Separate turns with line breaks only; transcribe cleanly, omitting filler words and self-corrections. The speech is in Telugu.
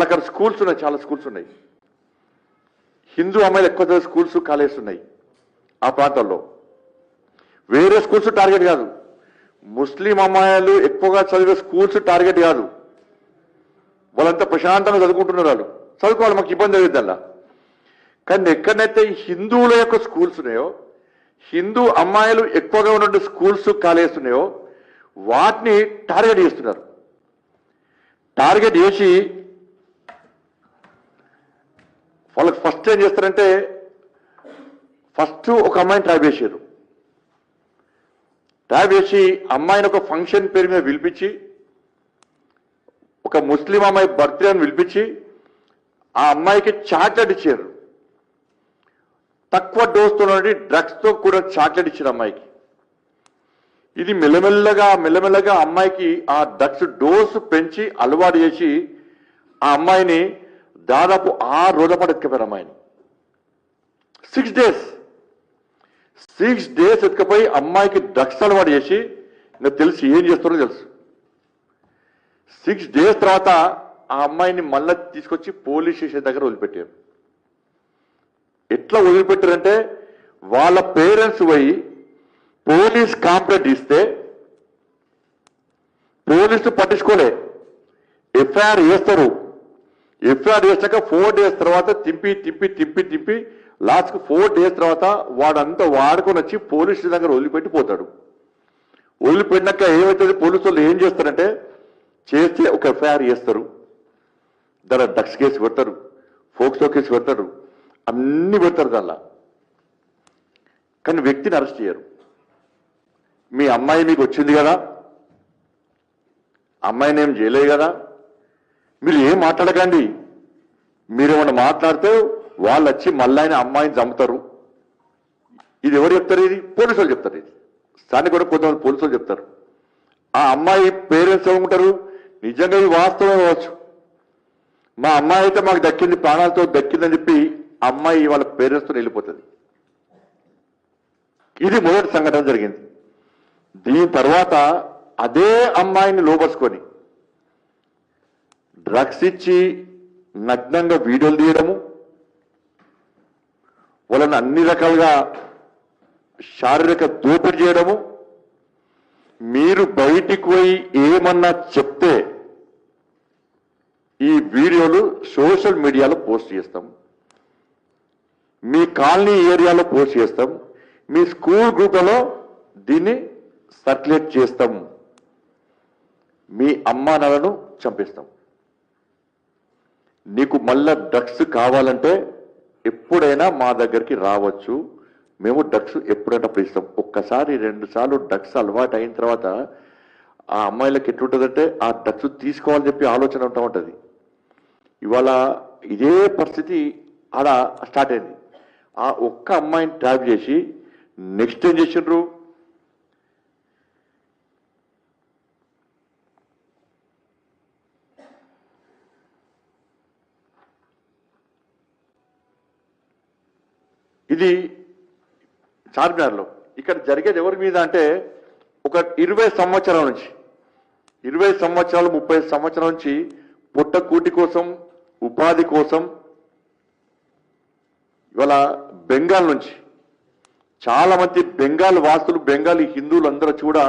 ఇవాళ అక్కడ స్కూల్స్ ఉన్నాయి, చాలా స్కూల్స్ ఉన్నాయి. హిందూ అమ్మాయిలు ఎక్కువ చదివే స్కూల్స్ కాలేజెస్ ఉన్నాయి ఆ ప్రాంతాల్లో. వేరే స్కూల్స్ టార్గెట్ కాదు, ముస్లిం అమ్మాయిలు ఎక్కువగా చదివే స్కూల్స్ టార్గెట్ కాదు. వాళ్ళంతా ప్రశాంతంగా చదువుకుంటున్నారు, వాళ్ళు చదువుకోవాలి, మాకు ఇబ్బంది అయ్యిద్దల్లా. కానీ ఎక్కడైతే హిందువుల యొక్క స్కూల్స్ ఉన్నాయో, హిందూ అమ్మాయిలు ఎక్కువగా ఉన్న స్కూల్స్ కాలేజెస్ ఉన్నాయో వాటిని టార్గెట్ చేస్తున్నారు. టార్గెట్ చేసి వాళ్ళకి ఫస్ట్ ఏం చేస్తారంటే, ఫస్ట్ ఒక అమ్మాయిని ట్రాప్ చేశారు. ట్రాప్ చేసి అమ్మాయిని ఒక ఫంక్షన్ పేరు మీద పిలిపించి, ఒక ముస్లిం అమ్మాయి బర్త్డే అని పిలిపించి ఆ అమ్మాయికి చాక్లెట్ ఇచ్చారు. తక్కువ డోస్తో డ్రగ్స్తో కూడా చాక్లెట్ ఇచ్చారు అమ్మాయికి. ఇది మెల్లమెల్లగా అమ్మాయికి ఆ డ్రగ్స్ డోసు పెంచి అలవాటు చేసి ఆ అమ్మాయిని దాదాపు 6 రోజుల పాటు ఎత్తుకపోయారు అమ్మాయిని. 6 డేస్ ఎత్తుకపోయి అమ్మాయికి డ్రగ్స్ అలవాటు చేసి ఇంకా తెలిసి ఏం చేస్తారో తెలుసు. 6 డేస్ తర్వాత ఆ అమ్మాయిని మళ్ళీ తీసుకొచ్చి పోలీస్ స్టేషన్ దగ్గర వదిలిపెట్టారు. ఎట్లా వదిలిపెట్టారంటే, వాళ్ళ పేరెంట్స్ పోయి పోలీస్ కంప్లైంట్ ఇస్తే పోలీసులు పట్టించుకోలే. ఎఫ్ఐఆర్ చేస్తారు. ఎఫ్ఐఆర్ చేశాక 4 డేస్ తర్వాత తిప్పి లాస్ట్కి 4 డేస్ తర్వాత వాడంతా వాడుకొని వచ్చి పోలీసు దగ్గర వదిలిపెట్టి పోతాడు. వదిలిపెట్టినాక ఏమవుతుంది, పోలీసు వాళ్ళు ఏం చేస్తారంటే, చేస్తే ఒక ఎఫ్ఐఆర్ చేస్తారు, దాని డ్రగ్స్ కేసు పెడతారు, ఫోక్సో కేసు పెడతారు, అన్ని పెడతారు దానిలో. కానీ వ్యక్తిని అరెస్ట్ చేయరు. మీ అమ్మాయి మీకు వచ్చింది కదా, అమ్మాయిని ఏం చేయలేదు కదా, మీరు ఏం మాట్లాడకండి, మీరేమన్నా మాట్లాడితే వాళ్ళు వచ్చి మళ్ళీ అమ్మాయిని చంపుతారు. ఇది ఎవరు చెప్తారు? ఇది పోలీసు వాళ్ళు చెప్తారు. ఇది స్థానిక కూడా కొంతమంది పోలీసు వాళ్ళు చెప్తారు. ఆ అమ్మాయి పేరెంట్స్ ఏమంటారు, నిజంగా ఇది వాస్తవం కావచ్చు, మా అమ్మాయి అయితే మాకు దక్కింది, ప్రాణాలతో దక్కిందని చెప్పి అమ్మాయి వాళ్ళ పేరెంట్స్తో వెళ్ళిపోతుంది. ఇది మొదటి సంఘటన జరిగింది. దీని తర్వాత అదే అమ్మాయిని లోపరుచుకొని డ్రగ్స్ ఇచ్చి నగ్నంగా వీడియోలు తీయడము, వాళ్ళని అన్ని రకాలుగా శారీరక దోపిడీ చేయడము, మీరు బయటికి పోయి ఏమన్నా చెప్తే ఈ వీడియోలు సోషల్ మీడియాలో పోస్ట్ చేస్తాం, మీ కాలనీ ఏరియాలో పోస్ట్ చేస్తాం, మీ స్కూల్ గ్రూప్లలో దీన్ని సర్క్యులేట్ చేస్తాం, మీ అమ్మా నాన్నలను చంపేస్తాం. నీకు మళ్ళా డ్రగ్స్ కావాలంటే ఎప్పుడైనా మా దగ్గరికి రావచ్చు, మేము డ్రగ్స్ ఎప్పుడైనా ఇస్తాం. ఒక్కసారి 2 సార్లు డ్రగ్స్ అలవాటు అయిన తర్వాత ఆ అమ్మాయిలకు ఎట్లుంటుందంటే, ఆ డ్రగ్స్ తీసుకోవాలని చెప్పి ఆలోచన ఉంటా ఉంటుంది. ఇవాళ ఇదే పరిస్థితి ఆడ స్టార్ట్ అయింది. ఆ ఒక్క అమ్మాయిని ట్రాప్ చేసి నెక్స్ట్ ఏం చేసిండ్రు, ఇది చార్మినార్లో. ఇక్కడ జరిగేది ఎవరి మీద అంటే, ఒక 20 సంవత్సరాల నుంచి 20 సంవత్సరాలు 30 సంవత్సరాల నుంచి పుట్ట కూటి కోసం, ఉపాధి కోసం ఇవాళ బెంగాల్ నుంచి చాలా మంది బెంగాల్ వాసులు, బెంగాలీ హిందువులు అందరూ కూడా